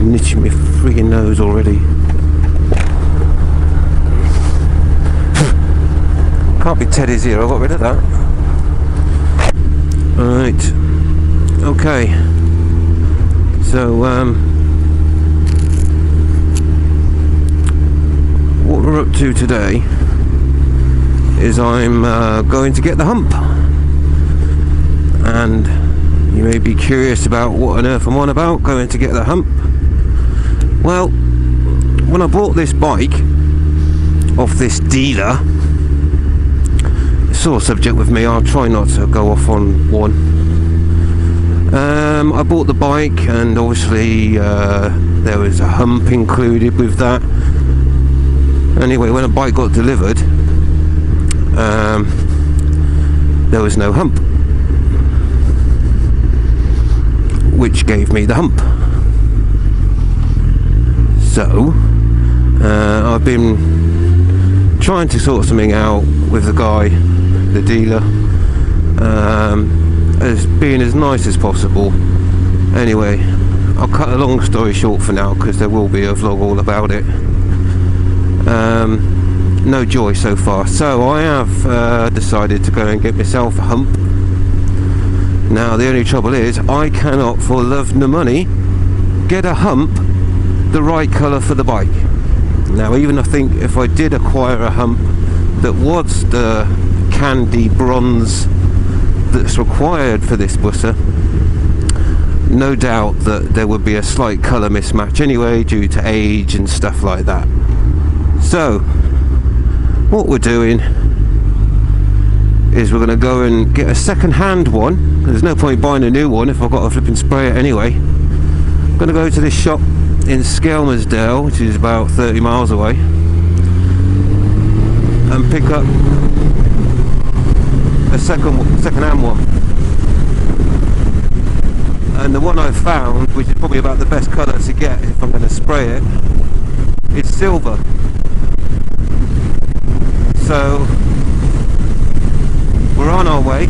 fucking itching my friggin' nose already. Can't be Teddy's here, I got rid of that. Alright. Okay. So, what we're up to today is I'm going to get the Hump. And you may be curious about what on earth I'm on about going to get the Hump. Well, when I bought this bike off this dealer, it's all subject with me, I'll try not to go off on one. I bought the bike, and obviously there was a Hump included with that. Anyway, when a bike got delivered, there was no Hump, which gave me the Hump. So I've been trying to sort something out with the guy, the dealer, as being as nice as possible. Anyway, I'll cut a long story short for now, because there will be a vlog all about it. No joy so far. So I have decided to go and get myself a Hump. Now the only trouble is I cannot for love nor money get a Hump the right colour for the bike. Now even I think if I did acquire a Hump that was the candy bronze that's required for this busser, no doubt that there would be a slight colour mismatch anyway due to age and stuff like that. So what we're doing is we're going to go and get a second-hand one. There's no point buying a new one if I've got to flip and spray it anyway. I'm going to go to this shop in Skelmersdale, which is about 30 miles away, and pick up a second-hand one. And the one I've found, which is probably about the best colour to get if I'm going to spray it, is silver. So we're on our way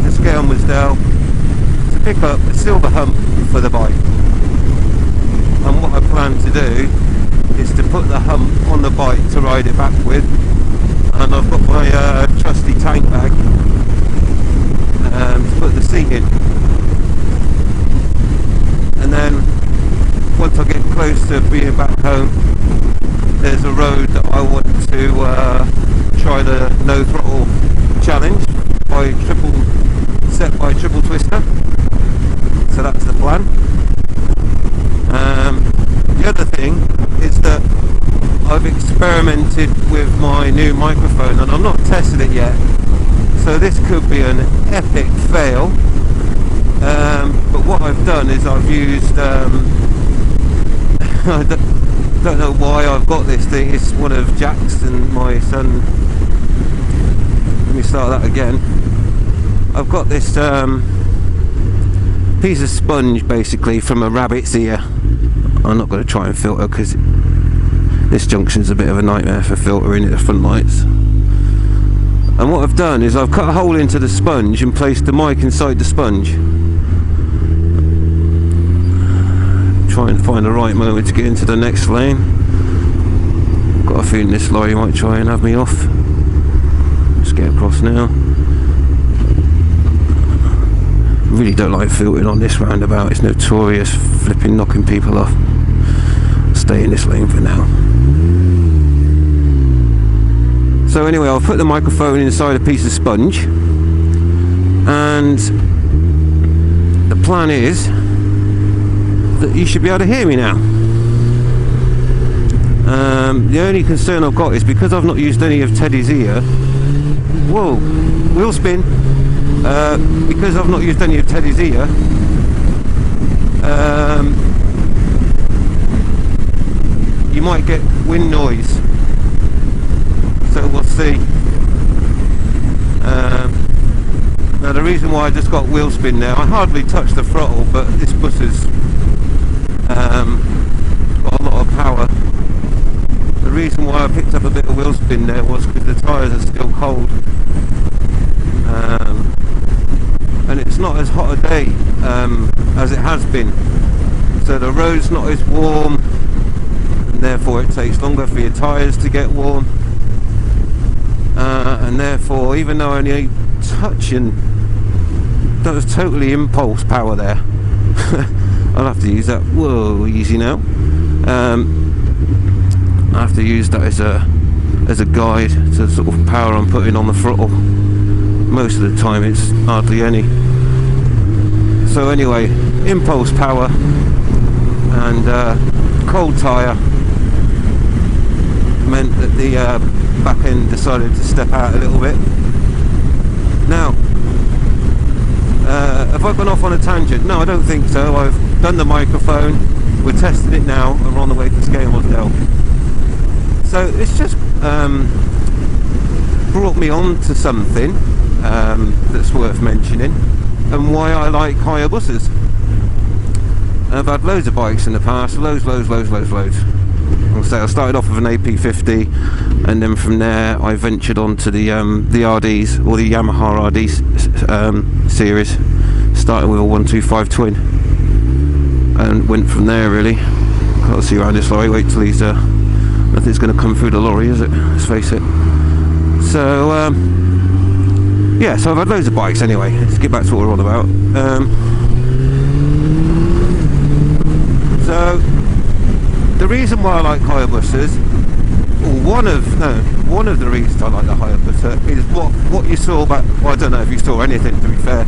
to Skelmersdale to pick up a silver Hump for the bike. And what I plan to do is to put the Hump on the bike to ride it back with, and I've got my trusty tank bag to put the seat in. And then once I get close to being back home, there's a road that I want to try the no throttle challenge set by triple twister. So that's the plan. The other thing is that I've experimented with my new microphone and I'm not tested it yet, so this could be an epic fail. But what I've done is I've used I don't know why I've got this thing. It's one of Jack's and my son. Let me start that again. I've got this piece of sponge basically from a rabbit's ear. I'm not going to try and filter because this junction's a bit of a nightmare for filtering the front lights. And what I've done is I've cut a hole into the sponge and placed the mic inside the sponge. Try and find the right moment to get into the next lane. Got a feeling this lorry might try and have me off. Let's get across now. Really don't like filtering on this roundabout. It's notorious flipping knocking people off. Stay in this lane for now. So anyway, I'll put the microphone inside a piece of sponge, and the plan is that you should be able to hear me now. The only concern I've got is because I've not used any of Teddy's ear. Whoa, wheel spin. Because I've not used any of Teddy's ear, you might get wind noise. So we'll see. Now the reason why I just got wheel spin now, I hardly touched the throttle, but this bus has got a lot of power. The reason why I picked up a bit of wheel spin there was because the tyres are still cold. And and it's not as hot a day as it has been, so the road's not as warm, and therefore it takes longer for your tyres to get warm, and therefore, even though only touching, that was totally impulse power there. I'll have to use that. Whoa, easy now. I have to use that as a guide to the sort of power I'm putting on the throttle. Most of the time it's hardly any. So anyway, impulse power and cold tyre meant that the back end decided to step out a little bit. Now, have I gone off on a tangent? No, I don't think so. I've done the microphone, we're testing it now, and we're on the way to Scaledale. So it's just brought me on to something that's worth mentioning, and why I like Hayabusas. I've had loads of bikes in the past, loads. I'll say I started off with an AP50, and then from there I ventured on to the RDs, or the Yamaha RD series, starting with a 125 twin, and went from there really. Can't see around this lorry, wait till he's nothing's going to come through the lorry, is it? Let's face it. So yeah, so I've had loads of bikes anyway. Let's get back to what we're on about. So the reason why I like Hayabusas, or one of the reasons I like the Hayabusa, is what you saw back. Well, I don't know if you saw anything, to be fair,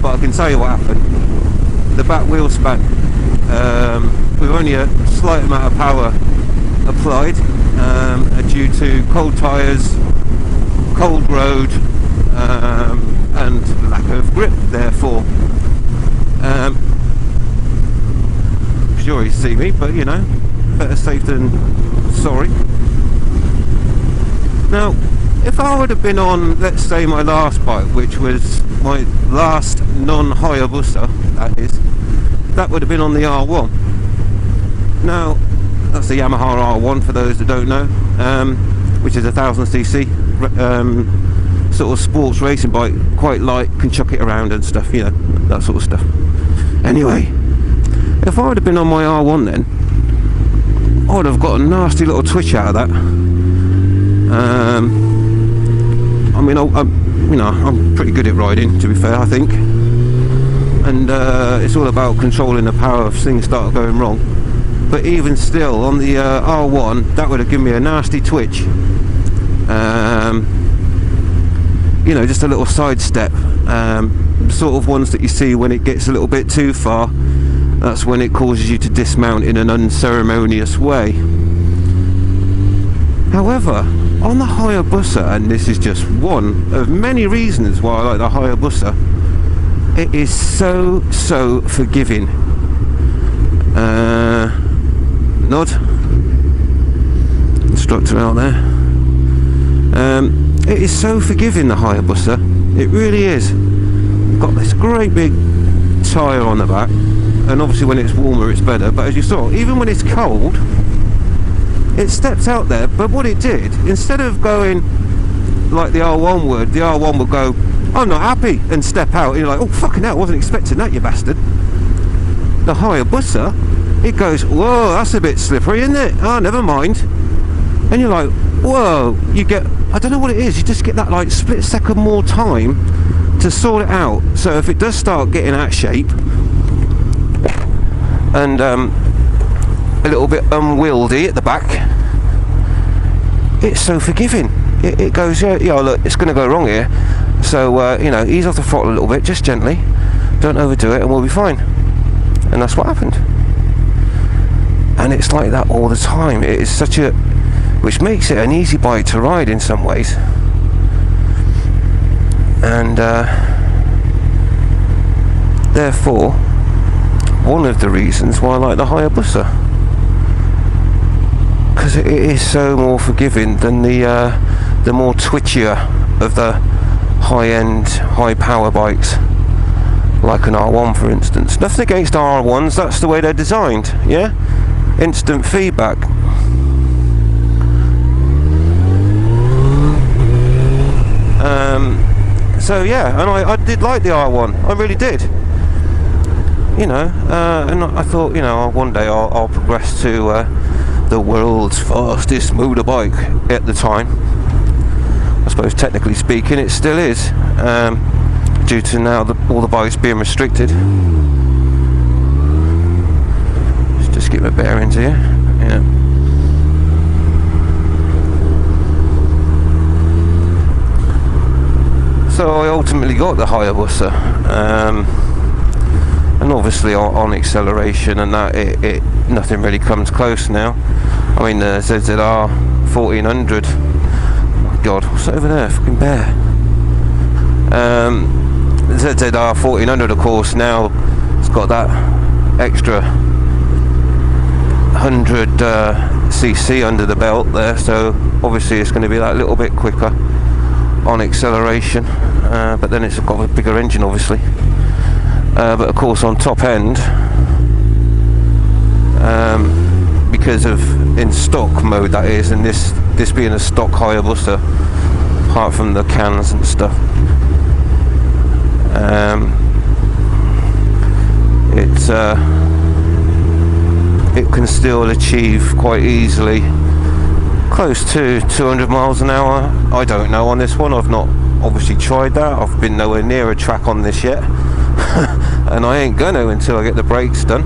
but I can tell you what happened. The back wheel span, with only a slight amount of power applied, due to cold tyres, cold road, and lack of grip. Therefore, sure you see me, but you know, better safe than sorry. Now, if I would have been on, let's say, my last bike, which was my last non-Hayabusa, that would have been on the R1. Now, that's the Yamaha R1 for those that don't know, which is a 1000cc sort of sports racing bike, quite light, can chuck it around and stuff, you know, that sort of stuff. Anyway, if I would have been on my R1 then, I would have got a nasty little twitch out of that. I mean, I'm pretty good at riding, to be fair, I think, and it's all about controlling the power if things start going wrong. But even still, on the R1, that would have given me a nasty twitch. You know, just a little sidestep, sort of ones that you see when it gets a little bit too far. That's when it causes you to dismount in an unceremonious way. However, on the Hayabusa, and this is just one of many reasons why I like the Hayabusa, it is so forgiving. Nod. Instructor out there. It is so forgiving, the Hayabusa. It really is. Got this great big tyre on the back, and obviously when it's warmer it's better, but as you saw, even when it's cold, it steps out there. But what it did, instead of going like the R1 would, the R1 would go, I'm not happy, and step out, and you're like, oh fucking hell, I wasn't expecting that, you bastard. The Hayabusa, it goes, whoa, that's a bit slippery, isn't it? Oh, never mind. And you're like, whoa, you get, I don't know what it is, you just get that like split second more time to sort it out. So if it does start getting out of shape and a little bit unwieldy at the back, it's so forgiving. It goes, yeah, look, it's going to go wrong here, so you know, ease off the throttle a little bit, just gently, don't overdo it, and we'll be fine. And that's what happened. And it's like that all the time. It is such a, which makes it an easy bike to ride in some ways. And therefore, one of the reasons why I like the Hayabusa, because it is so more forgiving than the more twitchier of the high-end, high-power bikes, like an R1 for instance. Nothing against R1s, that's the way they're designed, yeah? Instant feedback. So yeah, and I did like the R1, I really did. You know, and I thought, you know, one day I'll progress to the world's fastest motorbike at the time. I suppose technically speaking it still is, due to now all the bikes being restricted. Let's just get my bearings here. Yeah. So I ultimately got the Hayabusa, and obviously on acceleration and that, it nothing really comes close now. I mean the ZZR 1400. Oh God, what's over there? Fucking bear. The ZZR 1400, of course, now it's got that extra 100 cc under the belt there, so obviously it's going to be that little bit quicker on acceleration, but then it's got a bigger engine obviously, but of course on top end, because of in stock mode that is, and this being a stock Hayabusa, apart from the cans and stuff, it can still achieve quite easily close to 200 miles an hour. I don't know on this one, I've not obviously tried that, I've been nowhere near a track on this yet and I ain't gonna until I get the brakes done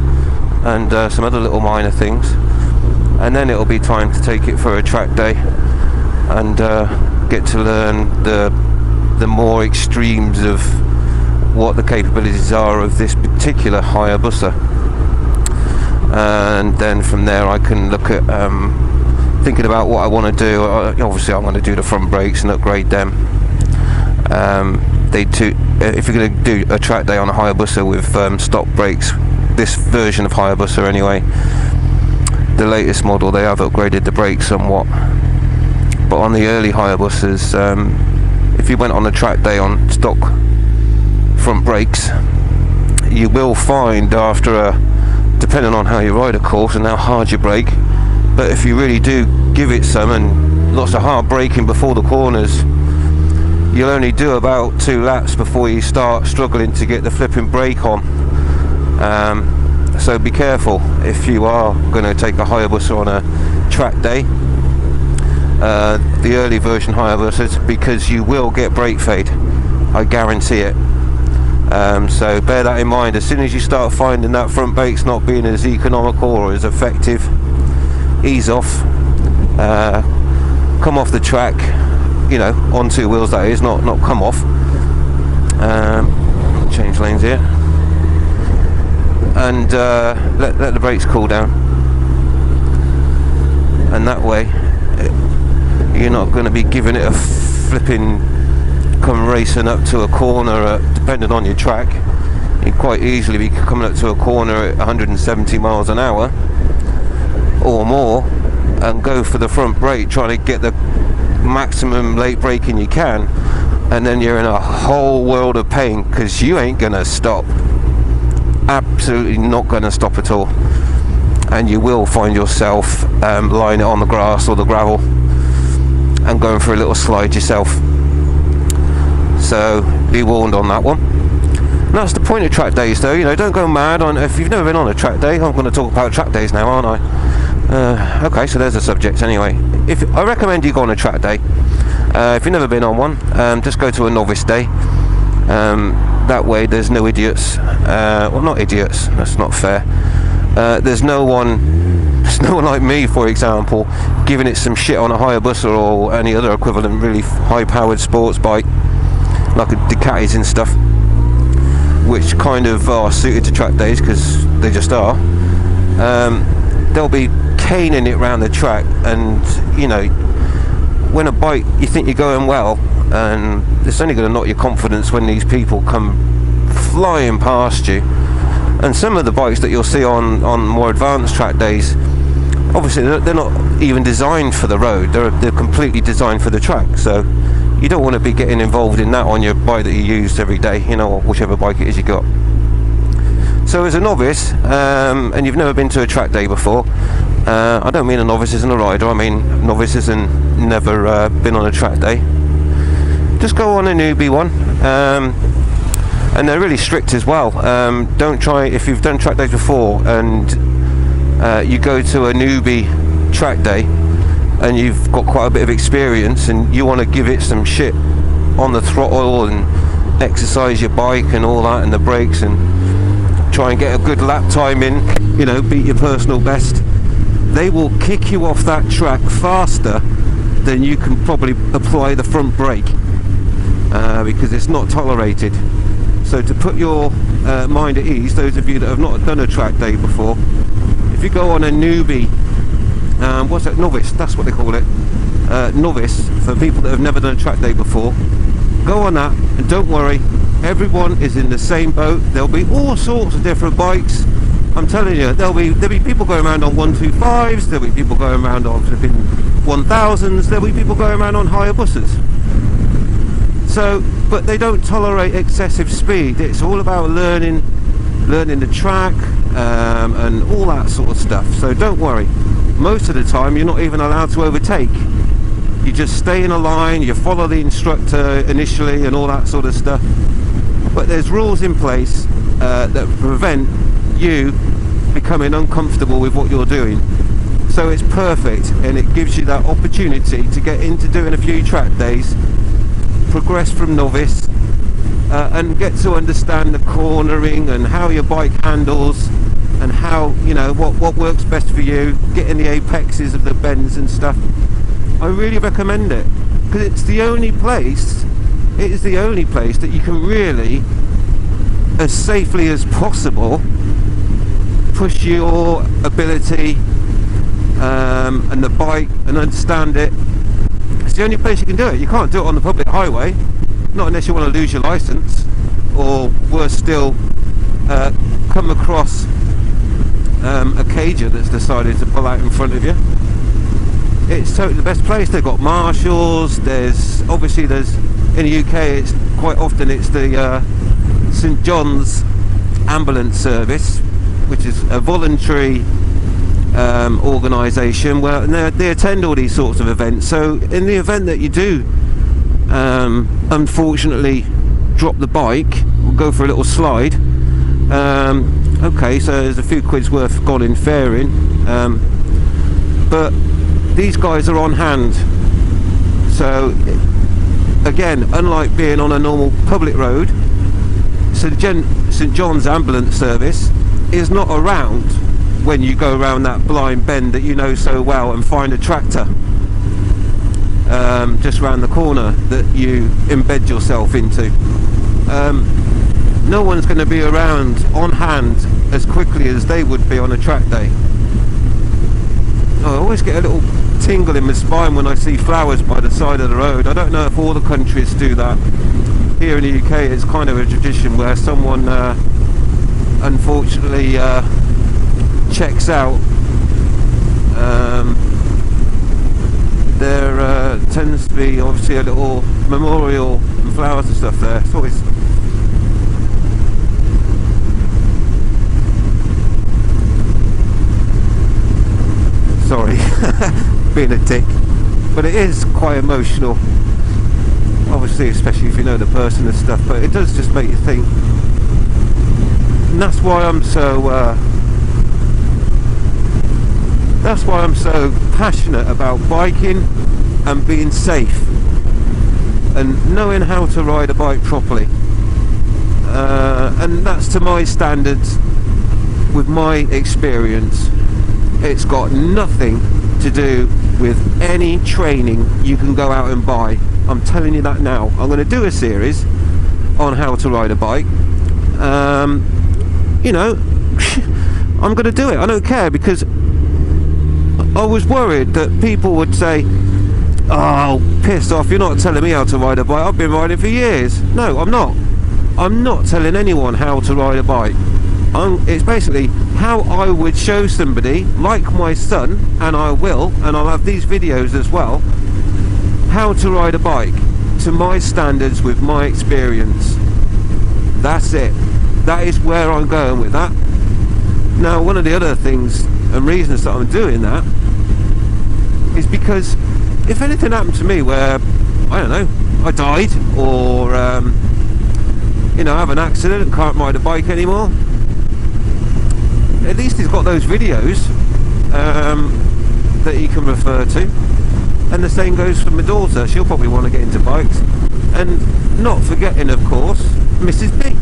and some other little minor things, and then it'll be time to take it for a track day and get to learn the more extremes of what the capabilities are of this particular Hayabusa, and then from there I can look at thinking about what I want to do. Obviously I'm going to do the front brakes and upgrade them. If you're going to do a track day on a Hayabusa with stock brakes, this version of Hayabusa anyway, the latest model, they have upgraded the brakes somewhat, but on the early Hayabusas, if you went on a track day on stock front brakes, you will find after depending on how you ride of course and how hard you brake, but if you really do give it some and lots of hard braking before the corners, you'll only do about 2 laps before you start struggling to get the flipping brake on. So be careful if you are going to take a Hayabusa on a track day, the early version Hayabusas, because you will get brake fade, I guarantee it. So bear that in mind. As soon as you start finding that front brake's not being as economical or as effective, ease off, come off the track, you know, on 2 wheels that is, not come off. Change lanes here, and let the brakes cool down, and that way you're not going to be giving it a flipping come racing up to a corner, depending on your track. You'd quite easily be coming up to a corner at 170 miles an hour or more and go for the front brake, trying to get the maximum late braking you can, and then you're in a whole world of pain because you ain't gonna stop, absolutely not gonna stop at all, and you will find yourself lying on the grass or the gravel and going for a little slide yourself. So be warned on that one. And that's the point of track days though, you know, don't go mad on, if you've never been on a track day, I'm going to talk about track days now, aren't I? Okay, so there's a subject anyway. If I recommend you go on a track day, if you've never been on one, just go to a novice day. That way there's no idiots, well, not idiots, that's not fair. There's no one like me, for example, giving it some shit on a Hayabusa or any other equivalent really high powered sports bike like a Ducatis and stuff, which kind of are suited to track days because they just are. They'll be caning it around the track, and you know, when a bike, you think you're going well, and it's only going to knock your confidence when these people come flying past you. And some of the bikes that you'll see on more advanced track days, obviously they're not even designed for the road, they're completely designed for the track, so you don't want to be getting involved in that on your bike that you use every day, you know, or whichever bike it is you got. So as a novice, and you've never been to a track day before, I don't mean a novice isn't a rider, I mean novice isn't never been on a track day. just go on a newbie one. And they're really strict as well. Don't try, if you've done track days before and you go to a newbie track day and you've got quite a bit of experience and you want to give it some shit on the throttle and exercise your bike and all that and the brakes and try and get a good lap time in, you know, beat your personal best, they will kick you off that track faster than you can probably apply the front brake, because it's not tolerated. So to put your mind at ease, those of you that have not done a track day before, if you go on a newbie, what's that, novice, that's what they call it, novice, for people that have never done a track day before, go on that, and don't worry, everyone is in the same boat. There'll be all sorts of different bikes. I'm telling you, there'll be people going around on 125s, there'll be people going around on 1000s, there'll be people going around on Hayabusas. So, but they don't tolerate excessive speed. It's all about learning the track, and all that sort of stuff. So don't worry. Most of the time, you're not even allowed to overtake. You just stay in a line, you follow the instructor initially and all that sort of stuff. But there's rules in place that prevent you becoming uncomfortable with what you're doing. So it's perfect, and it gives you that opportunity to get into doing a few track days, progress from novice, and get to understand the cornering and how your bike handles and how, you know, what works best for you, getting the apexes of the bends and stuff. I really recommend it, because it's the only place, it is the only place that you can really, as safely as possible, push your ability and the bike and understand it. It's the only place you can do it. You can't do it on the public highway, not unless you want to lose your license, or worse still, come across a cager that's decided to pull out in front of you. It's totally the best place. They've got marshals. There's in the UK, it's quite often it's the St John's ambulance service, which is a voluntary organisation where they attend all these sorts of events. So in the event that you do unfortunately drop the bike or go for a little slide, okay, so there's a few quid's worth gone in fairing, but these guys are on hand. So again, unlike being on a normal public road, St John's ambulance service is not around when you go around that blind bend that you know so well and find a tractor just round the corner that you embed yourself into. No one's going to be around on hand as quickly as they would be on a track day. I always get a little tingle in my spine when I see flowers by the side of the road. I don't know if all the countries do that. Here in the UK, it's kind of a tradition where someone unfortunately checks out. There tends to be obviously a little memorial and flowers and stuff there. It's always sorry, being a dick, but it is quite emotional, obviously, especially if you know the person and stuff, but it does just make you think. And that's why I'm so passionate about biking and being safe and knowing how to ride a bike properly, and that's to my standards with my experience. It's got nothing to do with any training you can go out and buy. I'm telling you that now. I'm going to do a series on how to ride a bike. You know, I'm going to do it. I don't care, because I was worried that people would say, oh, pissed off, you're not telling me how to ride a bike. I've been riding for years. No, I'm not. I'm not telling anyone how to ride a bike. It's basically how I would show somebody, like my son, and I will, and I'll have these videos as well, how to ride a bike to my standards with my experience. That's it. That is where I'm going with that. Now, one of the other things and reasons that I'm doing that is because if anything happened to me where, I don't know, I died, or you know, have an accident and can't ride a bike anymore, at least he's got those videos that he can refer to. And the same goes for my daughter. She'll probably want to get into bikes, and not forgetting, of course, Mrs. B.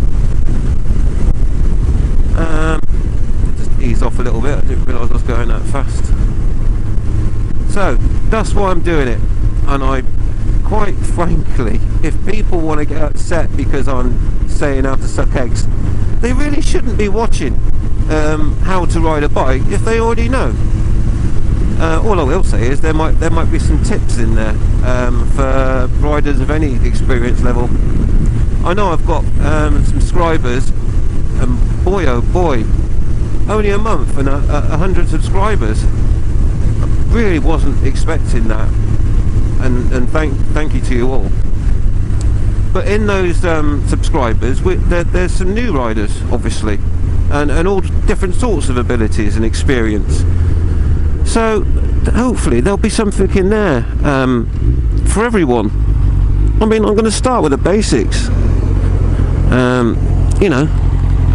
Just ease off a little bit. I didn't realise I was going that fast. So that's why I'm doing it. And I, quite frankly, if people want to get upset because I'm saying how to suck eggs, they really shouldn't be watching how to ride a bike if they already know. All I will say is there might be some tips in there for riders of any experience level. I know I've got some subscribers, and boy oh boy, only a month and 100 subscribers. I really wasn't expecting that, and thank you to you all. But in those subscribers, there's some new riders, obviously, and all different sorts of abilities and experience. So hopefully there'll be something in there for everyone. I mean, I'm going to start with the basics. You know,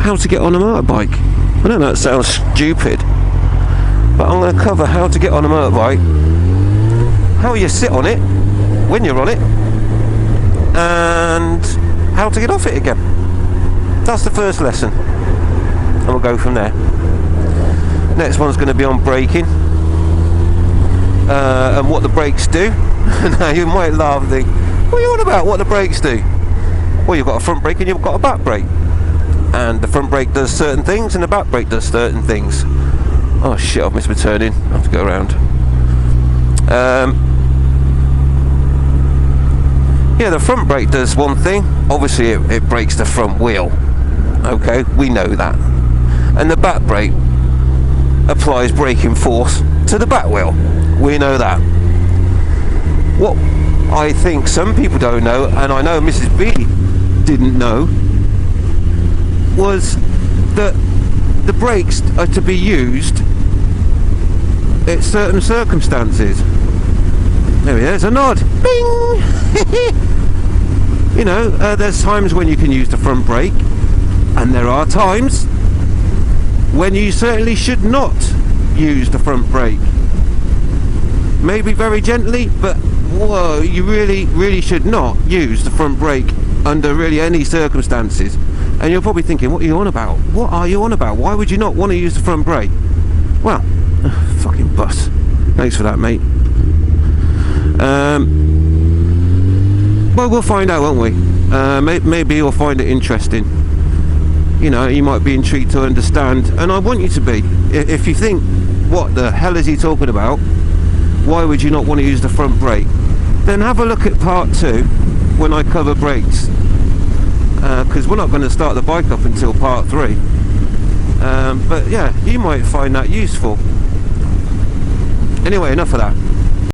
how to get on a motorbike. I know that sounds stupid, but I'm going to cover how to get on a motorbike, how you sit on it when you're on it, and how to get off it again. That's the first lesson, and we'll go from there. Next one's going to be on braking, and what the brakes do. Now you might laugh and think, what are you on about, what the brakes do? Well, you've got a front brake and you've got a back brake, and the front brake does certain things and the back brake does certain things. Oh shit, I've missed my turning. I have to go around. Yeah, the front brake does one thing. Obviously it brakes the front wheel. Okay, we know that. And the back brake applies braking force to the back wheel. We know that. What I think some people don't know, and I know Mrs. B didn't know, was that the brakes are to be used at certain circumstances. There's a nod. Bing! You know, there's times when you can use the front brake, and there are times when you certainly should not use the front brake. Maybe very gently, but whoa, you really should not use the front brake under really any circumstances. And you're probably thinking, what are you on about? What are you on about? Why would you not want to use the front brake? Well, fucking bus. Thanks for that, mate. Well, we'll find out, won't we? Maybe you'll find it interesting. You know, you might be intrigued to understand, and I want you to be. If you think, what the hell is he talking about? Why would you not want to use the front brake? Then have a look at part 2 when I cover brakes, because we're not going to start the bike up until part 3. But yeah, you might find that useful. Anyway, enough of that.